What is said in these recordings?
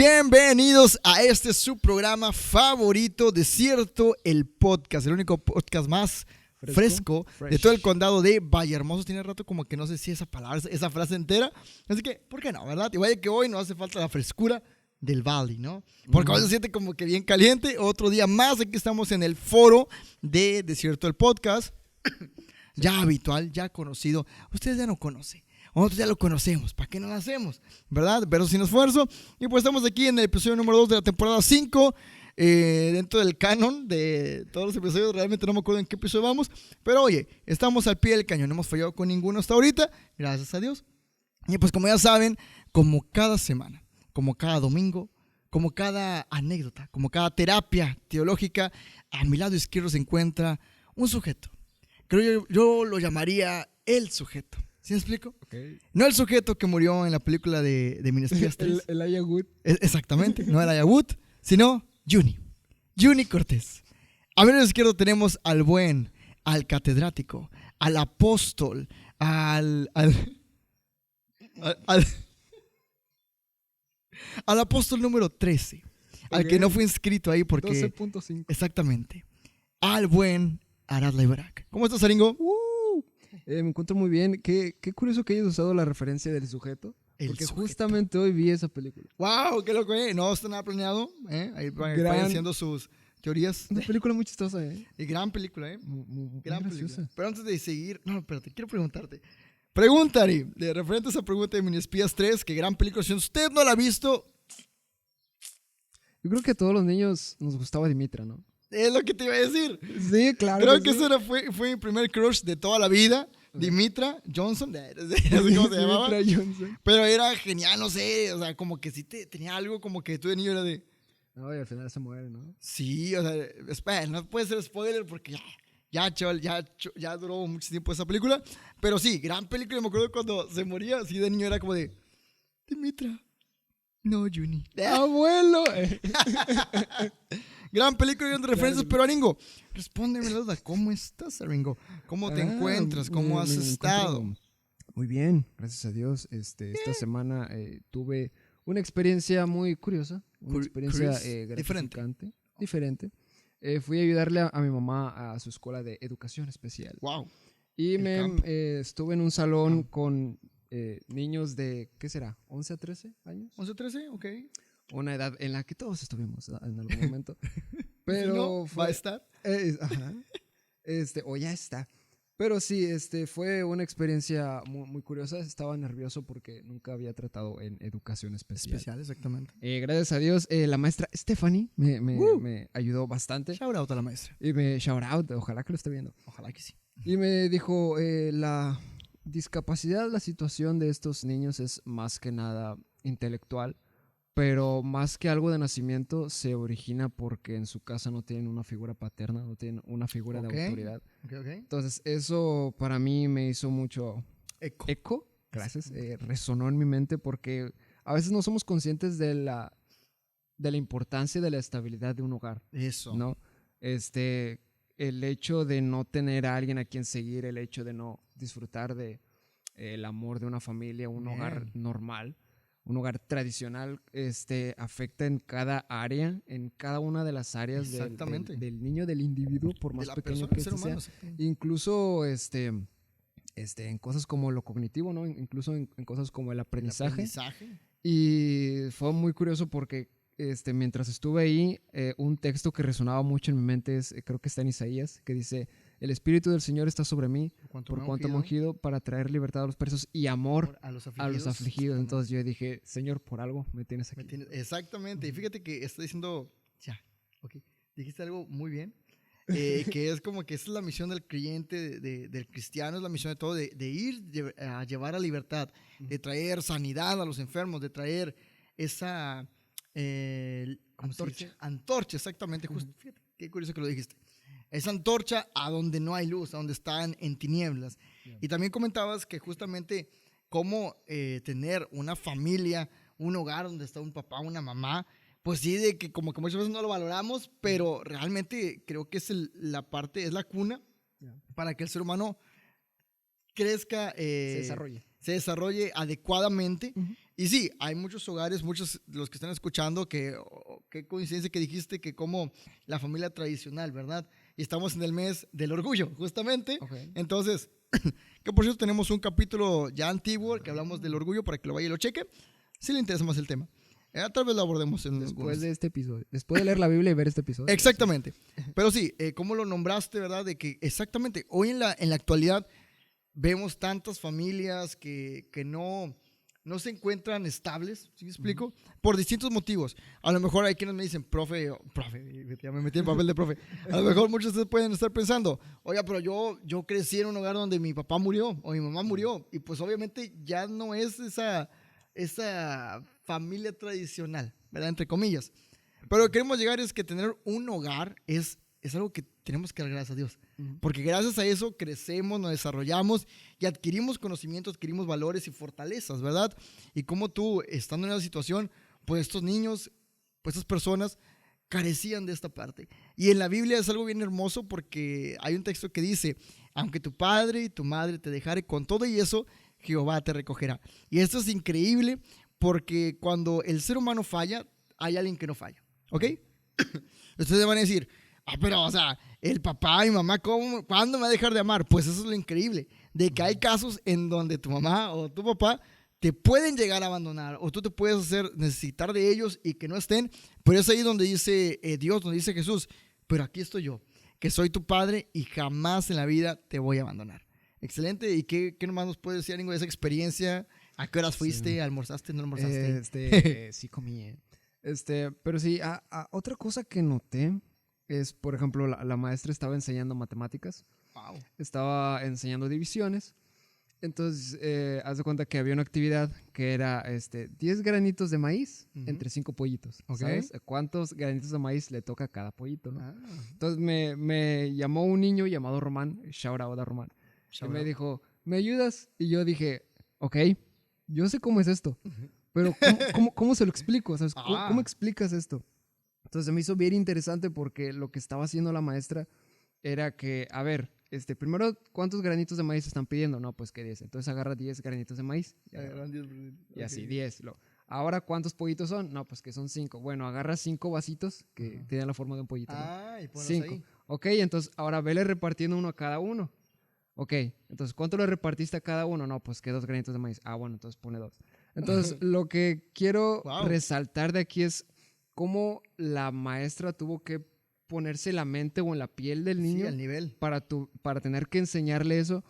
Bienvenidos a este su programa favorito, Desierto, el podcast, el único podcast más fresco de todo el condado de Vallehermoso. Tiene rato como que no sé si esa palabra, esa frase entera, así que, ¿por qué no, verdad? Y vaya que hoy no hace falta la frescura del Valley, ¿no? Porque hoy se siente como que bien caliente. Otro día más, aquí estamos en el foro de Desierto, el podcast, ya habitual, ya conocido. Ustedes ya no conocen. Nosotros ya lo conocemos, ¿para qué no lo hacemos? ¿Verdad? Pero sin esfuerzo. Y pues estamos aquí en el episodio número 2 de la temporada 5, dentro del canon de todos los episodios. Realmente no me acuerdo en qué episodio vamos, pero oye, estamos al pie del cañón, no hemos fallado con ninguno hasta ahorita, gracias a Dios. Y pues como ya saben, como cada semana, como cada domingo, como cada anécdota, como cada terapia teológica, a mi lado izquierdo se encuentra un sujeto. Creo yo lo llamaría el sujeto. ¿Sí me explico? Okay. No el sujeto que murió en la película de Minespías 3. El Elijah Wood. Exactamente, no el Elijah Wood, sino Juni Cortés. A mi lado izquierdo tenemos al buen, al catedrático, al apóstol, al apóstol número 13, al que no fue inscrito ahí porque... 12.5. Exactamente. Al buen Arad Laibarak. ¿Cómo estás, Aringo? Me encuentro muy bien. Qué curioso que hayas usado la referencia del sujeto. Porque justamente hoy vi esa película. ¡Wow! ¡Qué loco! No está nada planeado. Ahí vayan haciendo sus teorías. Una película muy chistosa, Y gran película, gran graciosa. película. Pero antes de seguir... No, espérate, quiero preguntarte. Pregúntale, de referente a esa pregunta de Minespías 3, que gran película. Si usted no la ha visto... Yo creo que a todos los niños nos gustaba Dimitra, ¿no? Es lo que te iba a decir. Sí, claro. Creo que ese fue mi primer crush de toda la vida. Dimitra Johnson, no sé cómo se llamaba. Johnson. Pero era genial, no sé, o sea, como que sí tenía algo como que tú de niño era de... No, y al final se muere, ¿no? Sí, o sea, espera, no puede ser spoiler porque chaval, ya duró mucho tiempo esa película. Pero sí, gran película, me acuerdo cuando se moría, así de niño era como de... Dimitra, no, Juni. ¡Abuelo! Gran película y referencias, pero Aringo, respóndeme la duda, ¿cómo estás, Aringo? ¿Cómo te encuentras? ¿Cómo has estado? Muy bien, gracias a Dios. Esta semana tuve una experiencia muy curiosa, una experiencia gratificante, diferente. Fui a ayudarle a mi mamá a su escuela de educación especial. Wow. Y estuve en un salón con niños de, ¿qué será? ¿11 a 13 años? 11 a 13, ok. Una edad en la que todos estuvimos en algún momento. Pero no, va a estar. Ajá. O ya está. Pero sí, fue una experiencia muy, muy curiosa. Estaba nervioso porque nunca había tratado en educación especial. Especial, exactamente. Gracias a Dios, la maestra Stephanie me ayudó bastante. Shout out a la maestra. Y shout out, ojalá que lo esté viendo. Ojalá que sí. Y me dijo, la discapacidad, la situación de estos niños es más que nada intelectual. Pero más que algo de nacimiento, se origina porque en su casa no tienen una figura paterna, no tienen una figura de autoridad. Okay. Entonces, eso para mí me hizo mucho eco. Gracias. Resonó en mi mente porque a veces no somos conscientes de la importancia de la estabilidad de un hogar. Eso. ¿No? El hecho de no tener a alguien a quien seguir, el hecho de no disfrutar de el amor de una familia, un hogar normal. Un hogar tradicional afecta en cada área, en cada una de las áreas del niño, del individuo, por más pequeño que sea. Incluso en cosas como lo cognitivo, ¿no? Incluso en cosas como el aprendizaje. Y fue muy curioso porque mientras estuve ahí, un texto que resonaba mucho en mi mente creo que está en Isaías, que dice: el Espíritu del Señor está sobre mí, por cuanto me ha ungido para traer libertad a los presos y amor a los afligidos. Entonces yo dije, Señor, por algo me tienes aquí. Exactamente. Y fíjate que estoy diciendo, dijiste algo muy bien, que es como que esa es la misión del creyente, del cristiano, es la misión de todo, de ir a llevar a libertad, de traer sanidad a los enfermos, de traer esa... antorcha, exactamente. Justo, fíjate, qué curioso que lo dijiste. Esa antorcha a donde no hay luz, a donde están en tinieblas. Y también comentabas que justamente cómo tener una familia, un hogar donde está un papá, una mamá, pues sí, de que como que muchas veces no lo valoramos, pero realmente creo que es la parte, es la cuna para que el ser humano crezca, se se desarrolle adecuadamente. Y sí, hay muchos hogares, muchos de los que están escuchando, qué coincidencia que dijiste que como la familia tradicional, ¿verdad? Y estamos en el mes del orgullo, justamente. Okay. Entonces, que por cierto tenemos un capítulo ya antiguo que hablamos del orgullo para que lo vaya y lo cheque, si le interesa más el tema. Tal vez lo abordemos después de este episodio. Después de leer la Biblia y ver este episodio. Exactamente. Pero sí, ¿cómo lo nombraste, verdad? De que exactamente, hoy en la actualidad vemos tantas familias que no se encuentran estables, ¿sí me explico? Por distintos motivos. A lo mejor hay quienes me dicen, profe, ya me metí en papel de profe. A lo mejor muchos de ustedes pueden estar pensando, oiga, pero yo crecí en un hogar donde mi papá murió o mi mamá murió. Y pues obviamente ya no es esa familia tradicional, ¿verdad? Entre comillas. Pero lo que queremos llegar es que tener un hogar es algo que tenemos que dar gracias a Dios. Porque gracias a eso crecemos, nos desarrollamos y adquirimos conocimientos, adquirimos valores y fortalezas, ¿verdad? Y como tú, estando en esa situación, pues estos niños, pues estas personas carecían de esta parte. Y en la Biblia es algo bien hermoso porque hay un texto que dice, aunque tu padre y tu madre te dejare, con todo y eso, Jehová te recogerá. Y esto es increíble porque cuando el ser humano falla, hay alguien que no falla, ¿ok? Ustedes van a decir, pero, o sea, el papá y mamá, ¿cuándo me va a dejar de amar? Pues eso es lo increíble, de que hay casos en donde tu mamá o tu papá te pueden llegar a abandonar o tú te puedes hacer necesitar de ellos y que no estén, pero es ahí donde dice Dios, donde dice Jesús, pero aquí estoy yo, que soy tu padre y jamás en la vida te voy a abandonar. Excelente. ¿Y qué nomás nos puedes decir, Ringo, de esa experiencia? ¿A qué horas fuiste? Sí. ¿Almorzaste? ¿No almorzaste? Sí comí. Pero sí, otra cosa que noté es, por ejemplo, la maestra estaba enseñando matemáticas. Wow. Estaba enseñando divisiones. Entonces, haz de cuenta que había una actividad que era 10 granitos de maíz entre 5 pollitos. Okay. ¿Sabes? ¿Cuántos granitos de maíz le toca a cada pollito, no? Entonces, me llamó un niño llamado Román, shout out a Román. Y me dijo, ¿me ayudas? Y yo dije, ok, yo sé cómo es esto, pero ¿cómo se lo explico? ¿Sabes? ¿Cómo explicas esto? Entonces se me hizo bien interesante porque lo que estaba haciendo la maestra era que, a ver, primero, ¿cuántos granitos de maíz están pidiendo? No, pues que 10. Entonces agarra 10 granitos de maíz. Y así, 10. Ahora, ¿cuántos pollitos son? No, pues que son 5. Bueno, agarra 5 vasitos que tienen la forma de un pollito. Y ponlos 5. ahí. Ok, entonces ahora vele repartiendo uno a cada uno. Ok, entonces, ¿cuánto le repartiste a cada uno? No, pues que 2 granitos de maíz. Bueno, entonces pone 2. Entonces, lo que quiero resaltar de aquí es cómo la maestra tuvo que ponerse en la mente o en la piel del niño al nivel. para tener que enseñarle eso.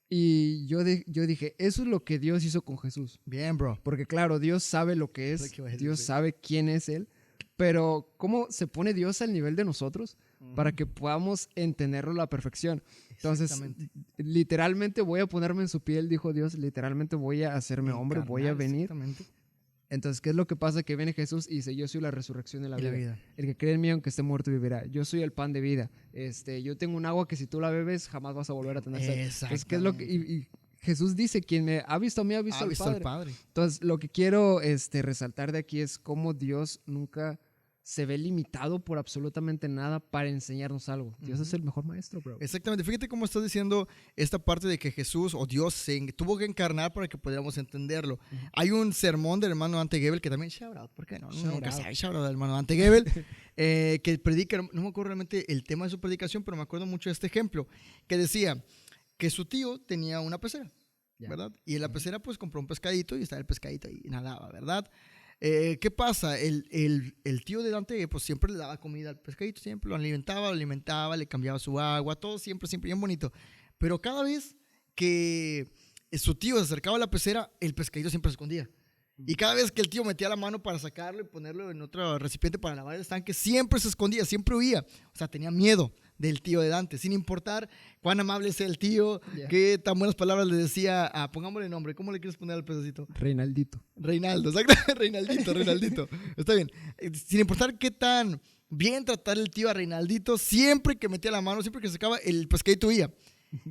Y yo dije, eso es lo que Dios hizo con Jesús. Bien, bro. Porque claro, Dios sabe lo que es, Dios sabe quién es Él, pero cómo se pone Dios al nivel de nosotros para que podamos entenderlo a la perfección. Entonces, literalmente voy a ponerme en su piel, dijo Dios, literalmente voy a hacerme hombre, voy a venir. Entonces, ¿qué es lo que pasa? Que viene Jesús y dice, yo soy la resurrección de la vida. El que cree en mí, aunque esté muerto, vivirá. Yo soy el pan de vida. Yo tengo un agua que si tú la bebes, jamás vas a volver a tener sed. Entonces, ¿qué es lo que...? Y Jesús dice, quien me ha visto a mí, ha visto al Padre. Entonces, lo que quiero resaltar de aquí es cómo Dios nunca se ve limitado por absolutamente nada para enseñarnos algo. Dios es el mejor maestro, bro. Exactamente. Fíjate cómo estás diciendo esta parte de que Jesús o Dios se tuvo que encarnar para que pudiéramos entenderlo. Hay un sermón del hermano Ante Gebel que también, shout out, ¿por qué no? Nunca sabe, shout out del hermano Ante Gebel, que predica, no me acuerdo realmente el tema de su predicación, pero me acuerdo mucho de este ejemplo, que decía que su tío tenía una pecera, ¿verdad? Y en la pecera pues compró un pescadito y estaba el pescadito ahí y nadaba, ¿verdad? ¿Qué pasa? El tío de Dante pues siempre le daba comida al pescadito, siempre lo alimentaba, le cambiaba su agua, todo siempre bien bonito. Pero cada vez que su tío se acercaba a la pecera, el pescadito siempre se escondía. Y cada vez que el tío metía la mano para sacarlo y ponerlo en otro recipiente para lavar el estanque, siempre se escondía, siempre huía. O sea, tenía miedo del tío de Dante, sin importar cuán amable sea el tío, qué tan buenas palabras le decía. Pongámosle nombre, ¿cómo le quieres poner al pececito? Reinaldo, exacto. Reinaldito. Está bien. Sin importar qué tan bien tratar el tío a Reinaldito, siempre que metía la mano, siempre que se sacaba, el pescadito huía.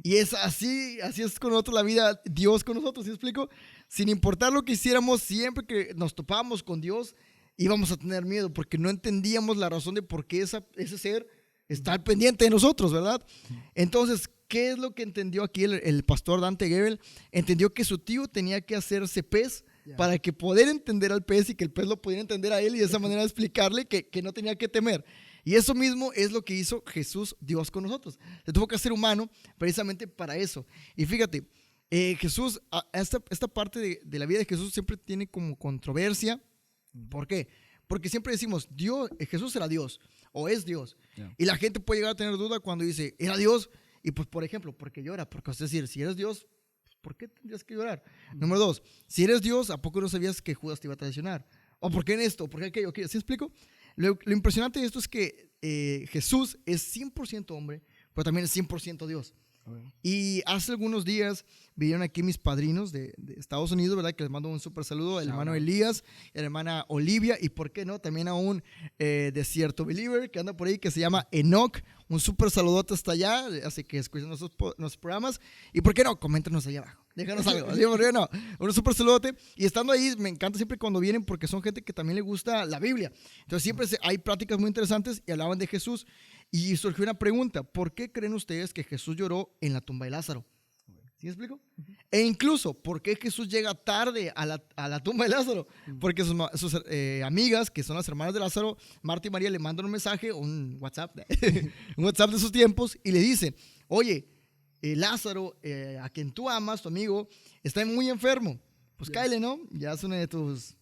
Y es así es con nosotros la vida, Dios con nosotros, ¿sí me explico? Sin importar lo que hiciéramos, siempre que nos topábamos con Dios, íbamos a tener miedo porque no entendíamos la razón de por qué ese ser está al pendiente de nosotros, ¿verdad? Entonces, ¿qué es lo que entendió aquí el pastor Dante Gebel? Entendió que su tío tenía que hacerse pez para que poder entender al pez y que el pez lo pudiera entender a él y de esa manera explicarle que no tenía que temer. Y eso mismo es lo que hizo Jesús, Dios con nosotros. Se tuvo que hacer humano precisamente para eso. Y fíjate, Jesús, esta parte de la vida de Jesús siempre tiene como controversia. ¿Por qué? Porque siempre decimos, Jesús era Dios o es Dios. Y la gente puede llegar a tener duda cuando dice, era Dios. Y pues, por ejemplo, ¿por qué llora? Porque es decir, si eres Dios, ¿por qué tendrías que llorar? Número 2, si eres Dios, ¿a poco no sabías que Judas te iba a traicionar? ¿O por qué en esto? ¿Por qué aquello? ¿Sí explico? Lo impresionante de esto es que Jesús es 100% hombre, pero también es 100% Dios. Y hace algunos días vinieron aquí mis padrinos de Estados Unidos, ¿verdad? Que les mando un súper saludo, el hermano Elías, la hermana Olivia, y por qué no, también a un desierto believer que anda por ahí, que se llama Enoch. Un súper saludote hasta allá, así que escuchen nuestros programas. Y por qué no, coméntenos allá abajo. Déjanos algo, ¿por qué no? Un súper saludote. Y estando ahí, me encanta siempre cuando vienen porque son gente que también le gusta la Biblia. Entonces siempre hay pláticas muy interesantes y hablaban de Jesús. Y surgió una pregunta, ¿por qué creen ustedes que Jesús lloró en la tumba de Lázaro? ¿Sí me explico? E incluso, ¿por qué Jesús llega tarde a la tumba de Lázaro? Porque sus amigas, que son las hermanas de Lázaro, Marta y María, le mandan un mensaje, un WhatsApp, un WhatsApp de sus tiempos, y le dicen, oye, Lázaro, a quien tú amas, tu amigo, está muy enfermo. Pues cáele, ¿no? Ya es una de tus...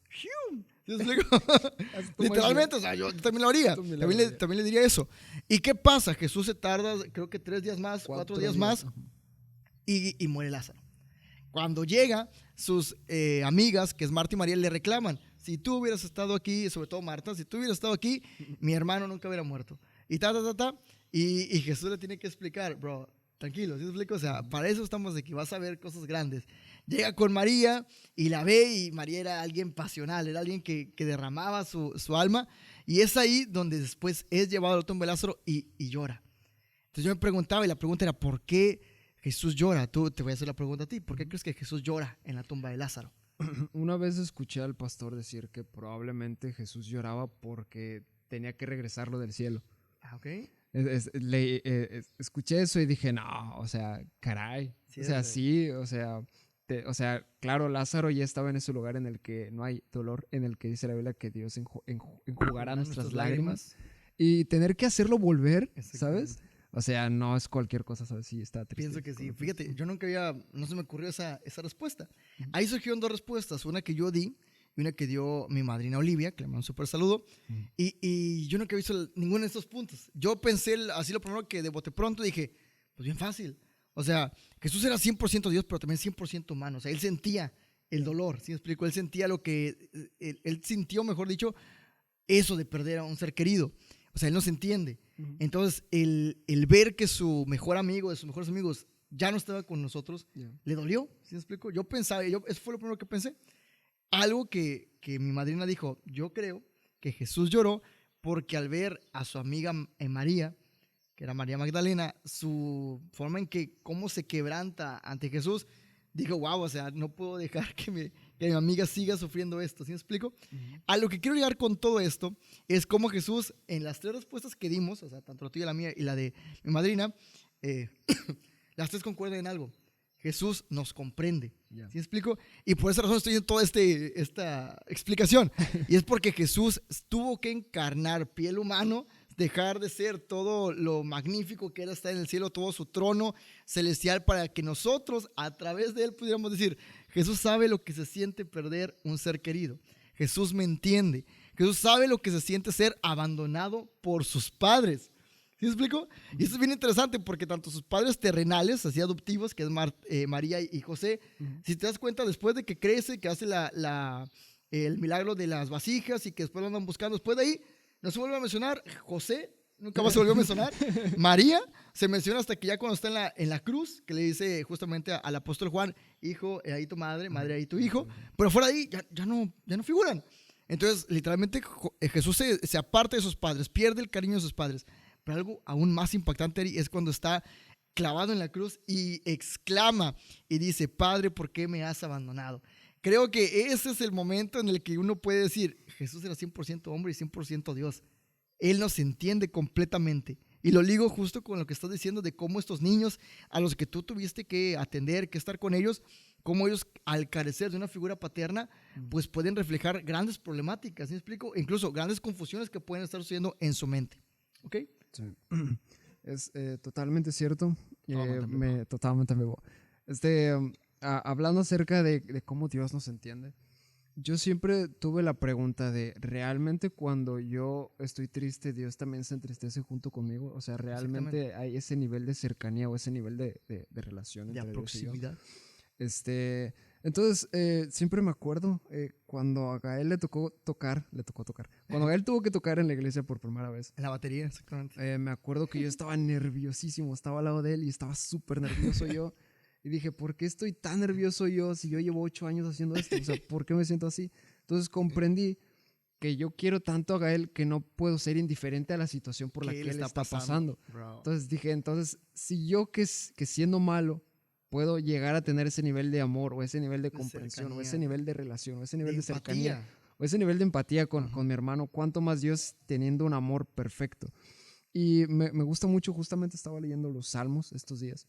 ¿Sí me explico? Literalmente, o sea, yo también lo haría. También le diría eso. ¿Y qué pasa? Jesús se tarda, creo que 3 días más, 4 días más, y muere Lázaro. Cuando llega, sus amigas, que es Marta y María, le reclaman, si tú hubieras estado aquí, sobre todo Marta, si tú hubieras estado aquí, mi hermano nunca hubiera muerto. Y Jesús le tiene que explicar, bro, tranquilo, ¿sí me explico? O sea, para eso estamos aquí, vas a ver cosas grandes. Llega con María y la ve, y María era alguien pasional, era alguien que derramaba su alma, y es ahí donde después es llevado al tumba de Lázaro y llora. Entonces yo me preguntaba, y la pregunta era, ¿por qué Jesús llora? Tú te voy a hacer la pregunta a ti, ¿por qué crees que Jesús llora en la tumba de Lázaro? Una vez escuché al pastor decir que probablemente Jesús lloraba porque tenía que regresarlo del cielo. Ok. Escuché eso y dije, no, o sea, caray. Sí, o sea, sí, o sea, claro, Lázaro ya estaba en ese lugar en el que no hay dolor, en el que dice la Biblia que Dios enjugará nuestras lágrimas. Y tener que hacerlo volver, ¿sabes? O sea, no es cualquier cosa, ¿sabes? Sí, está triste. Pienso que sí. Fíjate, yo no se me ocurrió esa respuesta. Ahí surgieron 2 respuestas, una que yo di y una que dio mi madrina Olivia, que le mando un súper saludo. Y yo nunca he visto ninguno de estos puntos. Yo pensé, así lo primero que de bote pronto dije, pues bien fácil. O sea, Jesús era 100% Dios, pero también 100% humano. O sea, él sentía el dolor, ¿sí me explico? Él sentía lo que, él sintió, mejor dicho, eso de perder a un ser querido. O sea, él no se entiende. Entonces, el ver que su mejor amigo, de sus mejores amigos, ya no estaba con nosotros, le dolió, ¿sí me explico? Yo pensaba, eso fue lo primero que pensé. Algo que mi madrina dijo, yo creo que Jesús lloró porque al ver a su amiga María, que era María Magdalena, su forma en que cómo se quebranta ante Jesús, dijo, wow, o sea, no puedo dejar que mi amiga siga sufriendo esto, ¿sí me explico? A lo que quiero llegar con todo esto es cómo Jesús, en las 3 respuestas que dimos, o sea, tanto la tuya, la mía y la de mi madrina, las 3 concuerdan en algo. Jesús nos comprende, ¿sí me explico? Y por esa razón estoy en toda esta explicación. Y es porque Jesús tuvo que encarnar piel humano, dejar de ser todo lo magnífico que era estar en el cielo, todo su trono celestial, para que nosotros a través de él pudiéramos decir, Jesús sabe lo que se siente perder un ser querido. Jesús me entiende. Jesús sabe lo que se siente ser abandonado por sus padres. ¿Sí me explico? Y esto es bien interesante porque tanto sus padres terrenales, así adoptivos, que es María y José, si te das cuenta, después de que crece, que hace el milagro de las vasijas y que después lo andan buscando, después de ahí no se vuelve a mencionar. José nunca más se volvió a mencionar. María se menciona hasta que ya cuando está en la cruz, que le dice justamente al apóstol Juan, hijo, ahí tu madre, madre, ahí tu hijo. Pero fuera de ahí ya no figuran. Entonces, literalmente, Jesús se aparta de sus padres, pierde el cariño de sus padres. Pero algo aún más impactante es cuando está clavado en la cruz y exclama y dice, Padre, ¿por qué me has abandonado? Creo que ese es el momento en el que uno puede decir, Jesús era 100% hombre y 100% Dios. Él nos entiende completamente. Y lo ligo justo con lo que estás diciendo de cómo estos niños a los que tú tuviste que atender, que estar con ellos, cómo ellos al carecer de una figura paterna, pues pueden reflejar grandes problemáticas, ¿sí me explico? Incluso grandes confusiones que pueden estar sucediendo en su mente. ¿Ok? Sí. Es totalmente cierto. Totalmente amigo. Hablando acerca de cómo Dios nos entiende, yo siempre tuve la pregunta de, ¿realmente cuando yo estoy triste, Dios también se entristece junto conmigo? O sea, ¿realmente hay ese nivel de cercanía o ese nivel de relación entre proximidad? Dios y yo? Entonces, siempre me acuerdo cuando a Gael le tocó tocar. Cuando Gael tuvo que tocar en la iglesia por primera vez. En la batería, exactamente. Me acuerdo que yo estaba nerviosísimo, estaba al lado de él y estaba súper nervioso yo. Y dije, ¿por qué estoy tan nervioso yo si yo llevo 8 años haciendo esto? O sea, ¿por qué me siento así? Entonces comprendí que yo quiero tanto a Gael que no puedo ser indiferente a la situación por la que él está pasando. Entonces dije, si yo que siendo malo puedo llegar a tener ese nivel de amor o ese nivel de comprensión cercanía, o ese nivel de relación o ese nivel de cercanía empatía, o ese nivel de empatía con mi hermano, cuánto más Dios teniendo un amor perfecto. Y me gusta mucho, justamente estaba leyendo los Salmos estos días.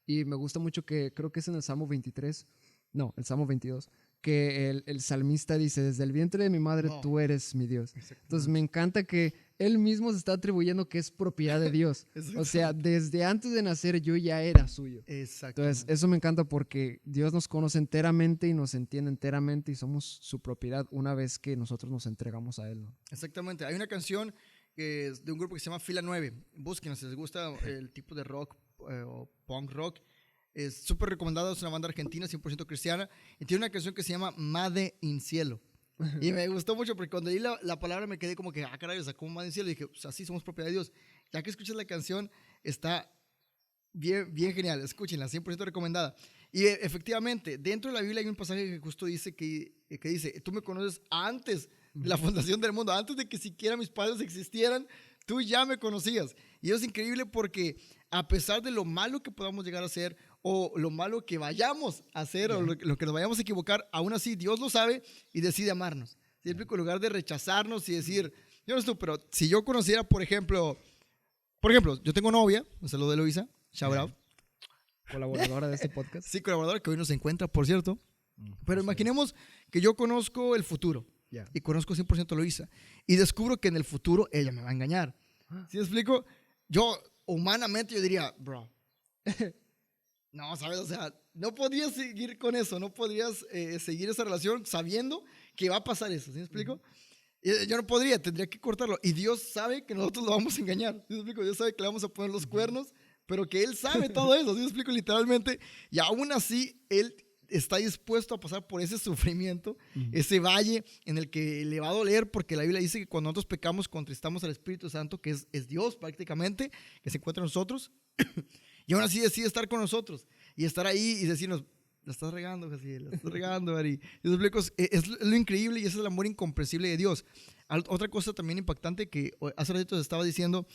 Y me gusta mucho que creo que es en el Salmo 23, no, el Salmo 22, que el salmista dice, desde el vientre de mi madre tú eres mi Dios. Entonces me encanta que él mismo se está atribuyendo que es propiedad de Dios. O sea, desde antes de nacer yo ya era suyo. Entonces eso me encanta porque Dios nos conoce enteramente y nos entiende enteramente y somos su propiedad una vez que nosotros nos entregamos a Él, ¿no? Exactamente. Hay una canción que es de un grupo que se llama Fila 9. Búsquenla si les gusta el tipo de rock o punk rock. Es súper recomendado, es una banda argentina, 100% cristiana, y tiene una canción que se llama Made in Cielo. Y me gustó mucho porque cuando leí la palabra me quedé como que, caray, o sea, ¿cómo Made in Cielo? Y dije, pues así somos propiedad de Dios. Ya que escuchas la canción, está bien, bien genial, escúchenla, 100% recomendada. Y efectivamente, dentro de la Biblia hay un pasaje que justo dice que dice, tú me conoces antes de la fundación del mundo, antes de que siquiera mis padres existieran, tú ya me conocías. Y eso es increíble porque a pesar de lo malo que podamos llegar a hacer o lo malo que vayamos a hacer o lo que nos vayamos a equivocar, aún así Dios lo sabe y decide amarnos. Siempre en lugar de rechazarnos y decir, yo no estoy, pero si yo conociera, por ejemplo, yo tengo novia, un saludo de Luisa, shout out. Colaboradora de este podcast. Sí, colaboradora que hoy nos encuentra, por cierto. Pero imaginemos que yo conozco el futuro y conozco 100% a Luisa y descubro que en el futuro ella me va a engañar. ¿Sí me explico? Yo, humanamente, yo diría, bro, no, ¿sabes? O sea, no podrías seguir con eso, no podrías seguir esa relación sabiendo que va a pasar eso, ¿sí me explico? Yo no podría, tendría que cortarlo. Y Dios sabe que nosotros lo vamos a engañar, ¿sí me explico? Dios sabe que le vamos a poner los cuernos, pero que Él sabe todo eso, ¿sí me explico? Literalmente, y aún así, Él está dispuesto a pasar por ese sufrimiento, ese valle en el que le va a doler, porque la Biblia dice que cuando nosotros pecamos, contristamos al Espíritu Santo, que es Dios prácticamente, que se encuentra en nosotros, y aún así decide estar con nosotros, y estar ahí y decirnos, la estás regando, Jaciel, la estás regando, Ari. Es lo increíble y ese es el amor incomprensible de Dios. Otra cosa también impactante que hace ratito estaba diciendo,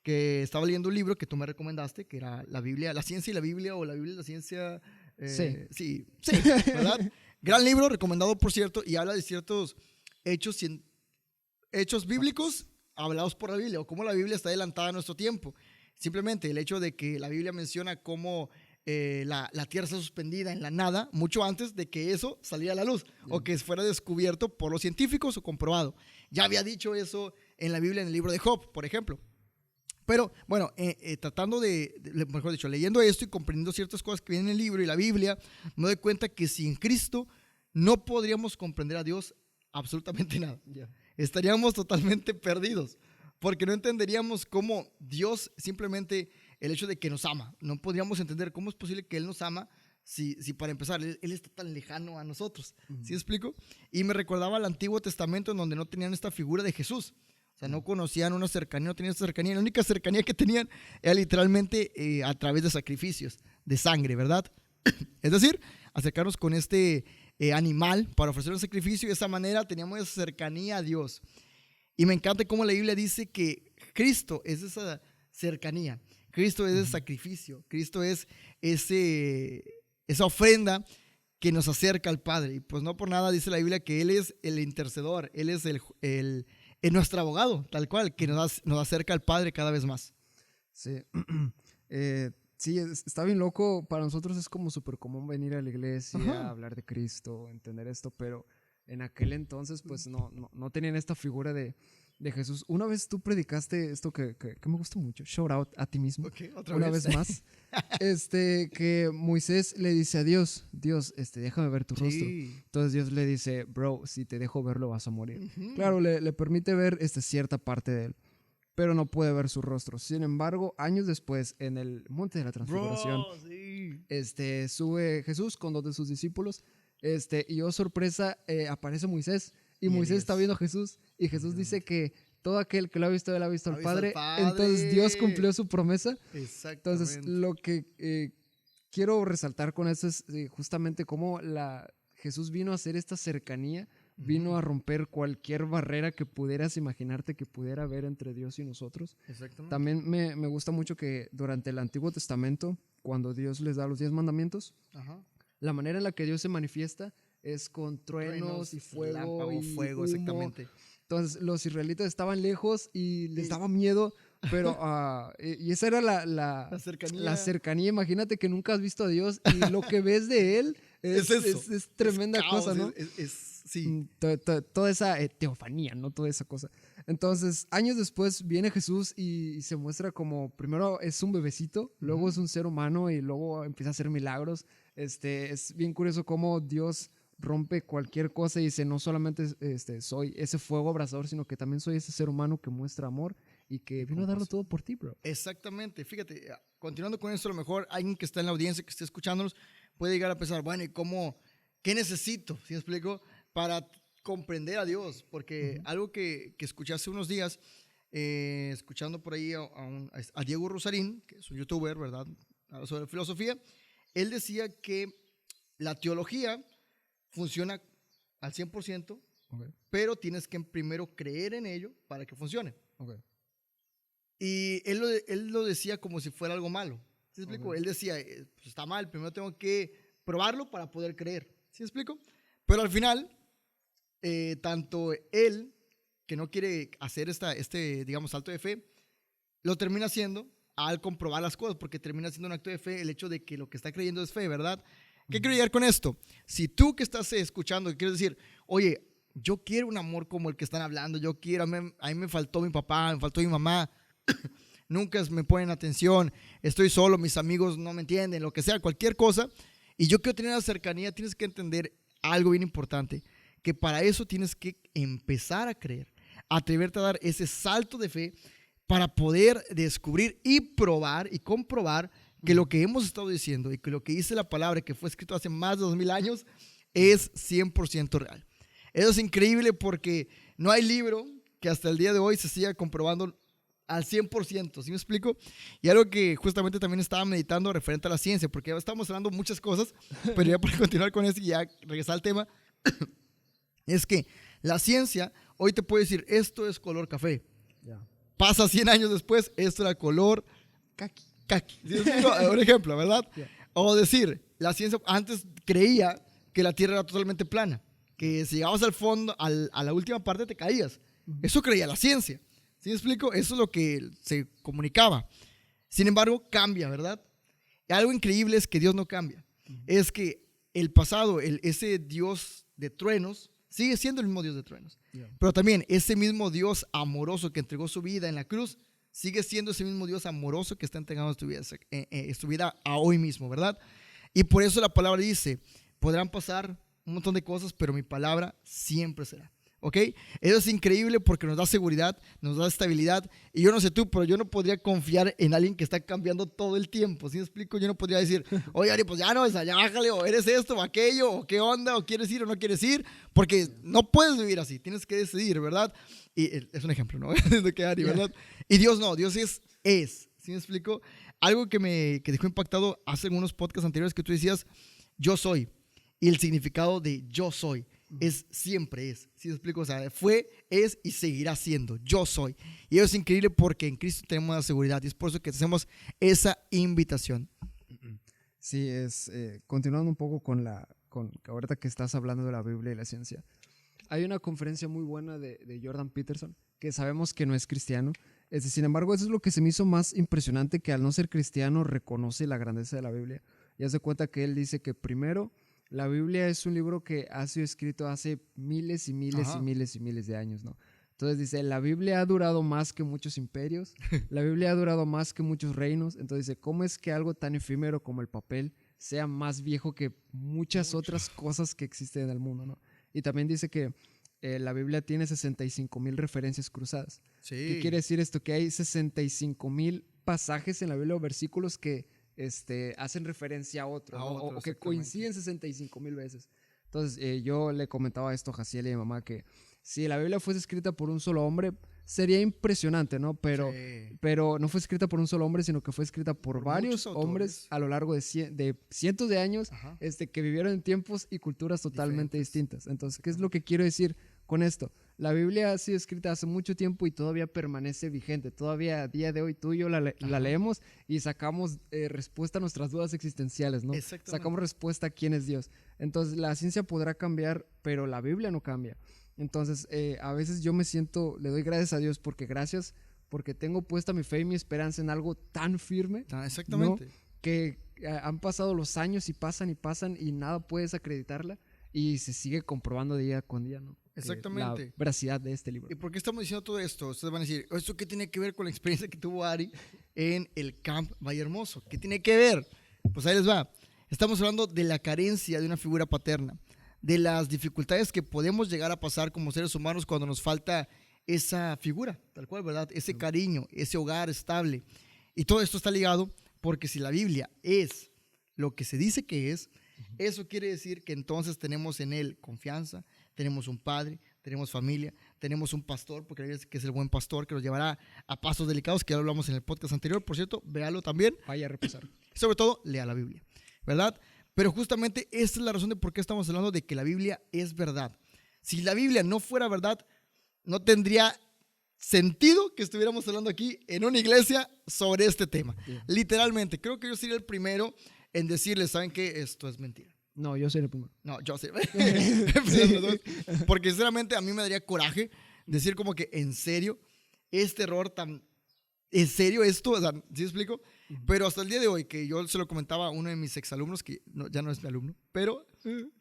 que estaba leyendo un libro que tú me recomendaste, que era la Biblia, la ciencia y la Biblia, o la Biblia y la ciencia. Sí, ¿verdad? Gran libro, recomendado por cierto, y habla de ciertos hechos bíblicos hablados por la Biblia, o cómo la Biblia está adelantada a nuestro tiempo. Simplemente el hecho de que la Biblia menciona cómo la tierra está suspendida en la nada, mucho antes de que eso saliera a la luz, o que fuera descubierto por los científicos o comprobado. Ya había dicho eso en la Biblia, en el libro de Job, por ejemplo. Pero bueno, mejor dicho, leyendo esto y comprendiendo ciertas cosas que vienen en el libro y la Biblia, me doy cuenta que sin Cristo no podríamos comprender a Dios absolutamente nada. Estaríamos totalmente perdidos, porque no entenderíamos cómo Dios simplemente, el hecho de que nos ama, no podríamos entender cómo es posible que Él nos ama si para empezar, Él está tan lejano a nosotros. ¿Sí me explico? Y me recordaba el Antiguo Testamento en donde no tenían esta figura de Jesús. O sea, no conocían una cercanía, no tenían esta cercanía. La única cercanía que tenían era literalmente a través de sacrificios, de sangre, ¿verdad? Es decir, acercarnos con este animal para ofrecer un sacrificio y de esa manera teníamos esa cercanía a Dios. Y me encanta cómo la Biblia dice que Cristo es esa cercanía, Cristo es ese sacrificio, Cristo es esa ofrenda que nos acerca al Padre. Y pues no por nada dice la Biblia que Él es el intercedor, Él es nuestro abogado, tal cual, que nos acerca al Padre cada vez más. Sí. Sí, está bien loco. Para nosotros es como súper común venir a la iglesia, a hablar de Cristo, entender esto, pero en aquel entonces pues no tenían esta figura de Jesús. Una vez tú predicaste esto que me gusta mucho, shout out a ti mismo, Okay, ¿otra una vez? vez más, que Moisés le dice a Dios, déjame ver tu rostro. Entonces Dios le dice, bro, si te dejo verlo vas a morir. Claro, le permite ver cierta parte de él, pero no puede ver su rostro. Sin embargo, años después, en el Monte de la Transfiguración, Bro, sí. sube Jesús con 2 de sus discípulos, y oh sorpresa, aparece Moisés, y Moisés está viendo a Jesús, y Jesús dice que todo aquel que lo ha visto, él ha visto al Padre. Entonces Dios cumplió su promesa. Exactamente. Entonces lo que quiero resaltar con eso es justamente cómo Jesús vino a hacer esta cercanía, vino a romper cualquier barrera que pudieras imaginarte que pudiera haber entre Dios y nosotros. Exactamente. También me gusta mucho que durante el Antiguo Testamento, cuando Dios les da los 10 mandamientos, la manera en la que Dios se manifiesta es con truenos y fuego, lámpago, y fuego, humo. exactamente. Entonces los israelitas estaban lejos y les daba miedo, pero y esa era la cercanía. Imagínate que nunca has visto a Dios y lo que ves de él es tremenda cosa, ¿no? Sí. Toda esa teofanía, ¿no? Toda esa cosa. Entonces, años después viene Jesús y se muestra como, primero es un bebecito, luego es un ser humano y luego empieza a hacer milagros. Es bien curioso cómo Dios rompe cualquier cosa y dice, no solamente soy ese fuego abrasador, sino que también soy ese ser humano que muestra amor y que vino a darlo todo por ti, bro. Exactamente. Fíjate, continuando con esto, a lo mejor alguien que está en la audiencia, que esté escuchándonos, puede llegar a pensar, bueno, ¿y qué necesito? ¿Sí me explico? Para comprender a Dios, porque algo que escuché hace unos días, escuchando por ahí a Diego Rosarín, que es un youtuber, ¿verdad? Sobre filosofía, él decía que la teología funciona al 100%, pero tienes que primero creer en ello para que funcione. Y él lo decía como si fuera algo malo. ¿Sí me explico? Él decía, pues está mal, primero tengo que probarlo para poder creer. ¿Sí me explico? Pero al final, tanto él, que no quiere hacer digamos, salto de fe, lo termina haciendo al comprobar las cosas, porque termina siendo un acto de fe el hecho de que lo que está creyendo es fe, ¿verdad? ¿Qué quiero llegar con esto? Si tú que estás escuchando, quieres decir, oye, yo quiero un amor como el que están hablando, a mí me faltó mi papá, me faltó mi mamá, nunca me ponen atención, estoy solo, mis amigos no me entienden, lo que sea, cualquier cosa, y yo quiero tener una cercanía, tienes que entender algo bien importante, que para eso tienes que empezar a creer, atreverte a dar ese salto de fe para poder descubrir y probar y comprobar que lo que hemos estado diciendo y que lo que dice la palabra que fue escrito hace más de 2000 años es 100% real. Eso es increíble porque no hay libro que hasta el día de hoy se siga comprobando al 100%, ¿sí me explico? Y algo que justamente también estaba meditando referente a la ciencia, porque ya estamos hablando muchas cosas, pero ya para continuar con eso y ya regresar al tema, es que la ciencia hoy te puede decir, esto es color café. Pasa 100 años después, esto era color Kaki. ¿Sí? Un ejemplo, ¿verdad? O decir, la ciencia antes creía que la Tierra era totalmente plana, que si llegabas al fondo, a la última parte te caías. Eso creía la ciencia. ¿Sí me explico? Eso es lo que se comunicaba. Sin embargo, cambia, ¿verdad? Y algo increíble es que Dios no cambia. Es que el pasado, ese Dios de truenos, sigue siendo el mismo Dios de truenos. Pero también ese mismo Dios amoroso que entregó su vida en la cruz, sigue siendo ese mismo Dios amoroso que está entregando tu vida a hoy mismo, ¿verdad? Y por eso la palabra dice, podrán pasar un montón de cosas, pero mi palabra siempre será. ¿Ok? Eso es increíble porque nos da seguridad, nos da estabilidad. Y yo no sé tú, pero yo no podría confiar en alguien que está cambiando todo el tiempo. ¿Sí me explico? Yo no podría decir, oye, Ari, pues ya no, ya bájale, o eres esto, o aquello, o qué onda, o quieres ir o no quieres ir, porque no puedes vivir así, tienes que decidir, ¿verdad? Y es un ejemplo, ¿no? De que Ari, ¿verdad? Y Dios no, Dios es. ¿Sí me explico? Algo que me dejó impactado hace algunos podcasts anteriores que tú decías, yo soy. Y el significado de yo soy. Siempre es, ¿sí me explico? O sea, fue, es y seguirá siendo, yo soy. Y eso es increíble porque en Cristo tenemos la seguridad y es por eso que hacemos esa invitación. Sí, continuando un poco con ahorita que estás hablando de la Biblia y la ciencia. Hay una conferencia muy buena de Jordan Peterson, que sabemos que no es cristiano, Sin embargo, eso es lo que se me hizo más impresionante, que al no ser cristiano reconoce la grandeza de la Biblia. Y hace cuenta que él dice que primero, la Biblia es un libro que ha sido escrito hace miles y miles y miles y miles de años, ¿no? Entonces dice, la Biblia ha durado más que muchos imperios, la Biblia ha durado más que muchos reinos. Entonces dice, ¿cómo es que algo tan efímero como el papel sea más viejo que muchas otras cosas que existen en el mundo, ¿no? Y también dice que la Biblia tiene 65,000 referencias cruzadas. Sí. ¿Qué quiere decir esto? Que hay 65,000 pasajes en la Biblia o versículos que hacen referencia a otro, ¿no? O que coinciden 65,000 veces. Entonces, yo le comentaba esto a Jaciel y a mi mamá, que si la Biblia fuese escrita por un solo hombre, sería impresionante, ¿no? Pero no fue escrita por un solo hombre, sino que fue escrita por varios hombres a lo largo de cientos de años, que vivieron en tiempos y culturas totalmente distintas. Entonces, ¿qué es lo que quiero decir con esto? La Biblia ha sido escrita hace mucho tiempo y todavía permanece vigente. Todavía a día de hoy tú y yo la leemos y sacamos respuesta a nuestras dudas existenciales, ¿no? Sacamos respuesta a quién es Dios. Entonces, la ciencia podrá cambiar, pero la Biblia no cambia. Entonces, a veces yo le doy gracias a Dios porque tengo puesta mi fe y mi esperanza en algo tan firme. Exactamente. ¿No? Que han pasado los años y pasan y nada puedes acreditarla y se sigue comprobando día con día, ¿no? Exactamente. La veracidad de este libro. ¿Y por qué estamos diciendo todo esto? Ustedes van a decir, ¿esto qué tiene que ver con la experiencia que tuvo Ari en el Camp Vallehermoso? ¿Qué tiene que ver? Pues ahí les va. Estamos hablando de la carencia de una figura paterna, de las dificultades que podemos llegar a pasar como seres humanos cuando nos falta esa figura, tal cual, ¿verdad? Ese cariño, ese hogar estable. Y todo esto está ligado porque si la Biblia es lo que se dice que es, eso quiere decir que entonces tenemos en él confianza, tenemos un padre, tenemos familia, tenemos un pastor, porque la Biblia dice que es el buen pastor que nos llevará a pasos delicados, que ya lo hablamos en el podcast anterior, por cierto, véalo también. Vaya a repasar. Sobre todo, lea la Biblia, ¿verdad? Pero justamente esta es la razón de por qué estamos hablando de que la Biblia es verdad. Si la Biblia no fuera verdad, no tendría sentido que estuviéramos hablando aquí en una iglesia sobre este tema. Literalmente, creo que yo sería el primero en decirles, ¿saben qué? Esto es mentira. No, yo soy el primero. No, yo sé. Porque sinceramente a mí me daría coraje decir como que en serio, este error tan... ¿En serio esto? O sea, ¿sí explico? Pero hasta el día de hoy, que yo se lo comentaba a uno de mis exalumnos, que ya no es mi alumno, pero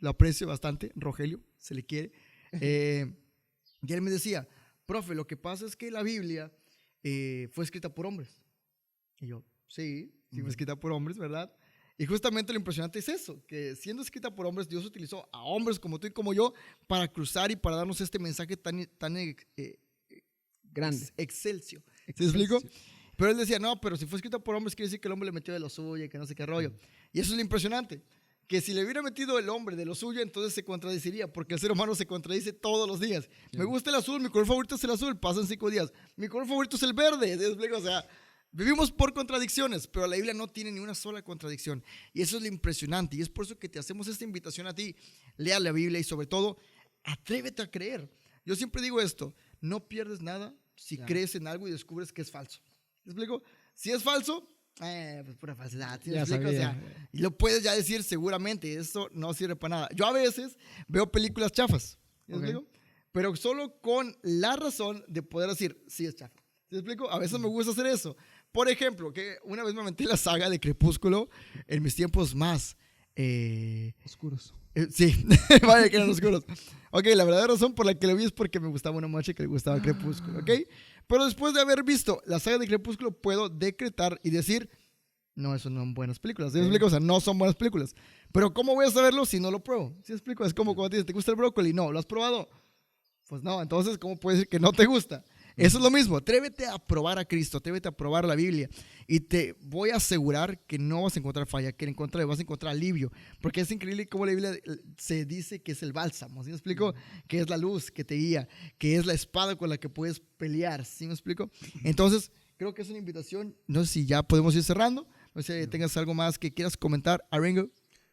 lo aprecio bastante, Rogelio, se le quiere. Y él me decía, profe, lo que pasa es que la Biblia fue escrita por hombres. Y yo, sí fue escrita por hombres, ¿verdad? Y justamente lo impresionante es eso, que siendo escrita por hombres, Dios utilizó a hombres como tú y como yo para cruzar y para darnos este mensaje tan grande. Excelsior. ¿Se explico? Pero él decía, no, pero si fue escrito por hombres, quiere decir que el hombre le metió de lo suyo y que no sé qué rollo. Y eso es lo impresionante, que si le hubiera metido el hombre de lo suyo, entonces se contradeciría, porque el ser humano se contradice todos los días. Sí. Me gusta el azul, mi color favorito es el azul, pasan 5 días. Mi color favorito es el verde. ¿Se explico? O sea, vivimos por contradicciones, pero la Biblia no tiene ni una sola contradicción. Y eso es lo impresionante. Y es por eso que te hacemos esta invitación a ti. Lea la Biblia y sobre todo, atrévete a creer. Yo siempre digo esto, no pierdes nada si crees en algo y descubres que es falso. ¿Me explico? Si es falso, pues pura falsedad. ¿Sí me explico? O sea, y lo puedes ya decir seguramente, esto no sirve para nada. Yo a veces veo películas chafas, ¿me explico? Pero solo con la razón de poder decir, sí es chafa. ¿Sí me explico? A veces me gusta hacer eso. Por ejemplo, que una vez me aventé la saga de Crepúsculo en mis tiempos más... oscuros. Sí, vaya que eran oscuros. Ok, la verdadera razón por la que lo vi es porque me gustaba una muchacha que le gustaba Crepúsculo, ¿ok? Pero después de haber visto la saga de Crepúsculo, puedo decretar y decir, no, eso no son buenas películas. ¿Sí me explico? O sea, no son buenas películas. Pero ¿cómo voy a saberlo si no lo pruebo? ¿Sí me explico? Es como cuando te dicen, ¿te gusta el brócoli? No, ¿lo has probado? Pues no, entonces, ¿cómo puedes decir que no te gusta? Eso es lo mismo, atrévete a probar a Cristo, atrévete a probar la Biblia y te voy a asegurar que no vas a encontrar falla, que vas a encontrar alivio, porque es increíble cómo la Biblia se dice que es el bálsamo, ¿sí me explico? Que es la luz que te guía, que es la espada con la que puedes pelear, ¿sí me explico? Entonces, creo que es una invitación, no sé si ya podemos ir cerrando, no sé si tengas algo más que quieras comentar, Aringo.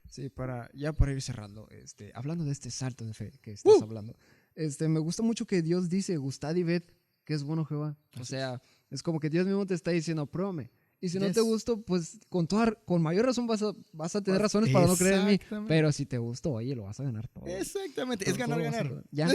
Sí, para ir cerrando, hablando de este salto de fe que estás hablando, me gusta mucho que Dios dice, gustad y ved que es bueno Jehová. O sea, es como que Dios mismo te está diciendo, pruébame. Y si no te gustó, pues con mayor razón vas a tener razones para no creer en mí. Pero si te gustó, oye, lo vas a ganar todo. Exactamente, todo, es ganar, ganar. ¿Ya?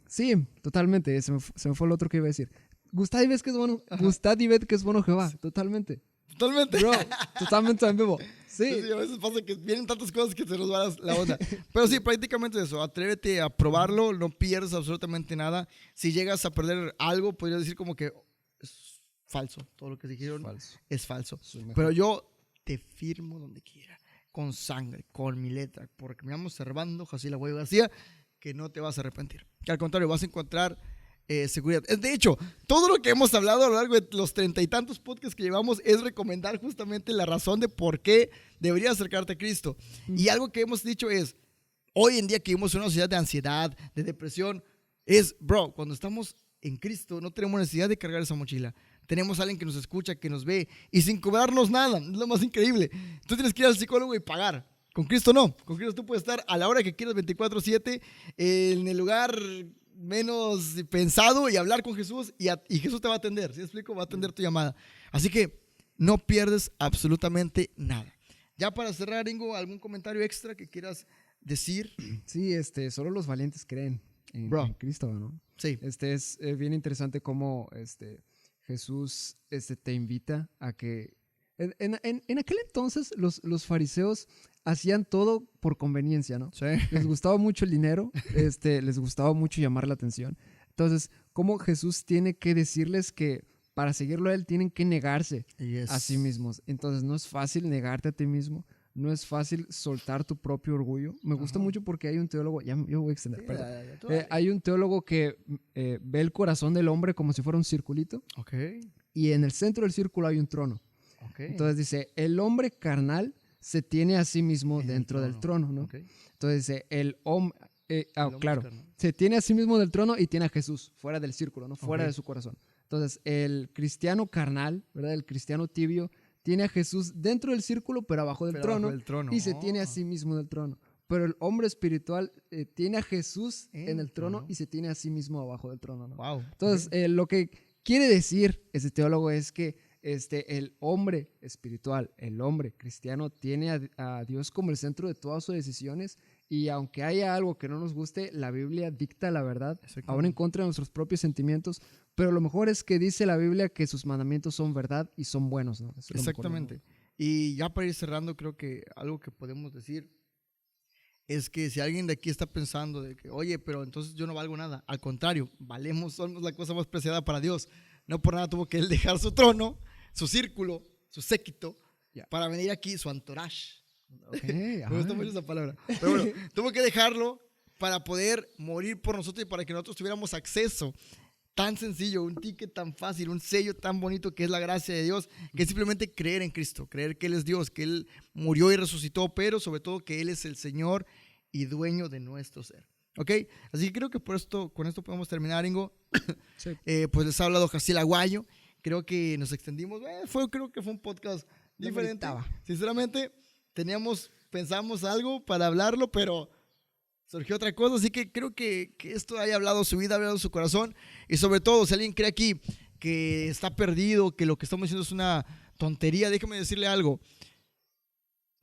Sí, totalmente. Se me fue lo otro que iba a decir. Gustad y ved que es bueno. Gustad y ved que es bueno Jehová. Totalmente. Totalmente. Bro, totalmente en vivo. Sí. Sí, a veces pasa que vienen tantas cosas que se nos va la onda. Pero sí, prácticamente eso. Atrévete a probarlo, no pierdes absolutamente nada. Si llegas a perder algo, podrías decir como que es falso. Todo lo que dijeron es falso. Pero yo te firmo donde quiera, con sangre, con mi letra, porque me llamo Servando Jaciel Aguayo García, que no te vas a arrepentir. Que al contrario, vas a encontrar seguridad. De hecho, todo lo que hemos hablado a lo largo de los 30 y tantos podcasts que llevamos es recomendar justamente la razón de por qué deberías acercarte a Cristo. Y algo que hemos dicho es, hoy en día que vivimos en una sociedad de ansiedad, de depresión, cuando estamos en Cristo no tenemos necesidad de cargar esa mochila. Tenemos a alguien que nos escucha, que nos ve y sin cobrarnos nada. Es lo más increíble. Tú tienes que ir al psicólogo y pagar. Con Cristo no. Con Cristo tú puedes estar a la hora que quieras 24/7 en el lugar menos pensado y hablar con Jesús y Jesús te va a atender. ¿Sí me explico? Va a atender tu llamada. Así que no pierdes absolutamente nada. Ya para cerrar, Ingo, ¿algún comentario extra que quieras decir? Sí, solo los valientes creen en Cristo, ¿no? Sí. Es bien interesante cómo Jesús te invita a que... En aquel entonces los fariseos hacían todo por conveniencia, ¿no? Sí. Les gustaba mucho el dinero, les gustaba mucho llamar la atención. Entonces, ¿cómo Jesús tiene que decirles que para seguirlo a él tienen que negarse a sí mismos? Entonces, no es fácil negarte a ti mismo, no es fácil soltar tu propio orgullo. Me gusta mucho porque hay un teólogo, yo voy a extender, hay un teólogo que ve el corazón del hombre como si fuera un circulito. Okay. Y en el centro del círculo hay un trono. Okay. Entonces dice, el hombre carnal se tiene a sí mismo dentro del trono, ¿no? Okay. Entonces dice, el hombre, se tiene a sí mismo del trono y tiene a Jesús fuera del círculo, ¿no? Fuera de su corazón. Entonces, el cristiano carnal, ¿verdad? El cristiano tibio tiene a Jesús dentro del círculo, pero abajo del trono. Y se tiene a sí mismo del trono. Pero el hombre espiritual tiene a Jesús en el trono y se tiene a sí mismo abajo del trono, ¿no? Wow. Entonces, lo que quiere decir ese teólogo es que el hombre espiritual, el hombre cristiano, tiene a Dios como el centro de todas sus decisiones, y aunque haya algo que no nos guste, la Biblia dicta la verdad, aún en contra de nuestros propios sentimientos, pero lo mejor es que dice la Biblia que sus mandamientos son verdad y son buenos, ¿no? Exactamente. Y ya para ir cerrando, creo que algo que podemos decir es que si alguien de aquí está pensando de que, oye, pero entonces yo no valgo nada, al contrario, somos la cosa más preciada para Dios. No por nada tuvo que él dejar su trono, su círculo, su séquito, para venir aquí, su entourage. Me gusta mucho esa palabra. Pero bueno, tuvo que dejarlo para poder morir por nosotros y para que nosotros tuviéramos acceso. Tan sencillo, un ticket tan fácil, un sello tan bonito que es la gracia de Dios, que es simplemente creer en Cristo, creer que Él es Dios, que Él murió y resucitó, pero sobre todo que Él es el Señor y dueño de nuestro ser. ¿Ok? Así que creo que con esto podemos terminar, Ingo. Sí. Pues les ha hablado Jaciel Aguayo. Creo que nos extendimos. Creo que fue un podcast diferente. Sinceramente, pensamos algo para hablarlo, pero surgió otra cosa. Así que creo que esto haya hablado su vida, haya hablado su corazón. Y sobre todo, si alguien cree aquí que está perdido, que lo que estamos diciendo es una tontería, déjame decirle algo.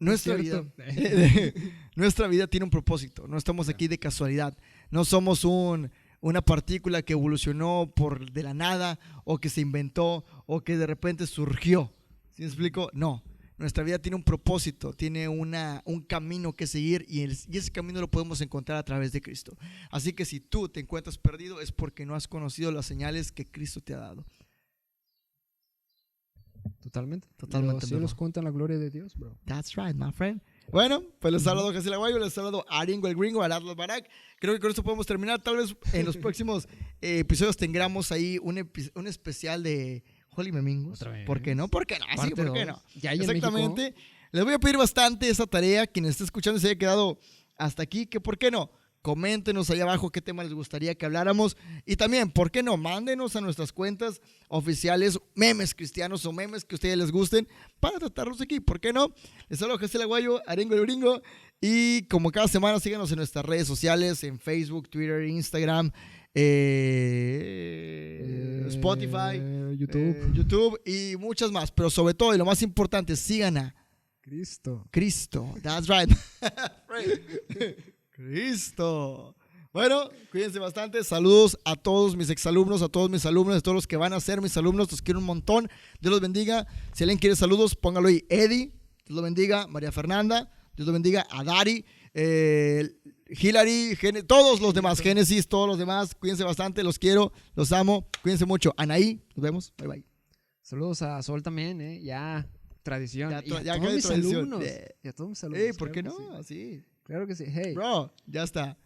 Nuestra vida tiene un propósito. No estamos aquí de casualidad. No somos una partícula que evolucionó de la nada, o que se inventó, o que de repente surgió. ¿Sí me explico? No. Nuestra vida tiene un propósito, tiene un camino que seguir, y ese camino lo podemos encontrar a través de Cristo. Así que si tú te encuentras perdido, es porque no has conocido las señales que Cristo te ha dado. Totalmente. Los cielos cuentan la gloria de Dios, bro. That's right, my friend. Bueno, pues les ha hablado Jaciel Aguayo, les ha hablado a Aringo el Gringo, a Atlas Barak. Creo que con esto podemos terminar. Tal vez en los próximos episodios tengamos ahí un especial de Holy Memingos. ¿Por qué no? ¿Por qué no? Así, ¿por qué no? Ya exactamente. Les voy a pedir bastante esa tarea. Quien esté escuchando y se haya quedado hasta aquí, que ¿por qué no? Coméntenos ahí abajo qué tema les gustaría que habláramos. Y también, ¿por qué no? Mándenos a nuestras cuentas oficiales memes cristianos o memes que a ustedes les gusten para tratarlos aquí. ¿Por qué no? Les hablo Jaciel Aguayo, Aringo el Gringo. Y como cada semana, síganos en nuestras redes sociales, en Facebook, Twitter, Instagram, Spotify, YouTube y muchas más. Pero sobre todo, y lo más importante, sigan a Cristo. That's right. Cristo. Bueno, cuídense bastante. Saludos a todos mis exalumnos, a todos mis alumnos, a todos los que van a ser mis alumnos. Los quiero un montón. Dios los bendiga. Si alguien quiere saludos, póngalo ahí. Eddie, Dios lo bendiga. María Fernanda, Dios lo bendiga. A Dari, Hilary, todos los demás. Génesis, todos los demás. Cuídense bastante. Los quiero, los amo. Cuídense mucho. Anaí, nos vemos. Bye, bye. Saludos a Sol también, ya tradición. Ya todos mis tradición. alumnos. Y a todos mis alumnos. ¿Por qué no? Sí. Claro que sí. Hey. Bro, ya está.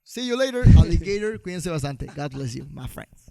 See you later, alligator. Cuídense bastante. God bless you, my friends.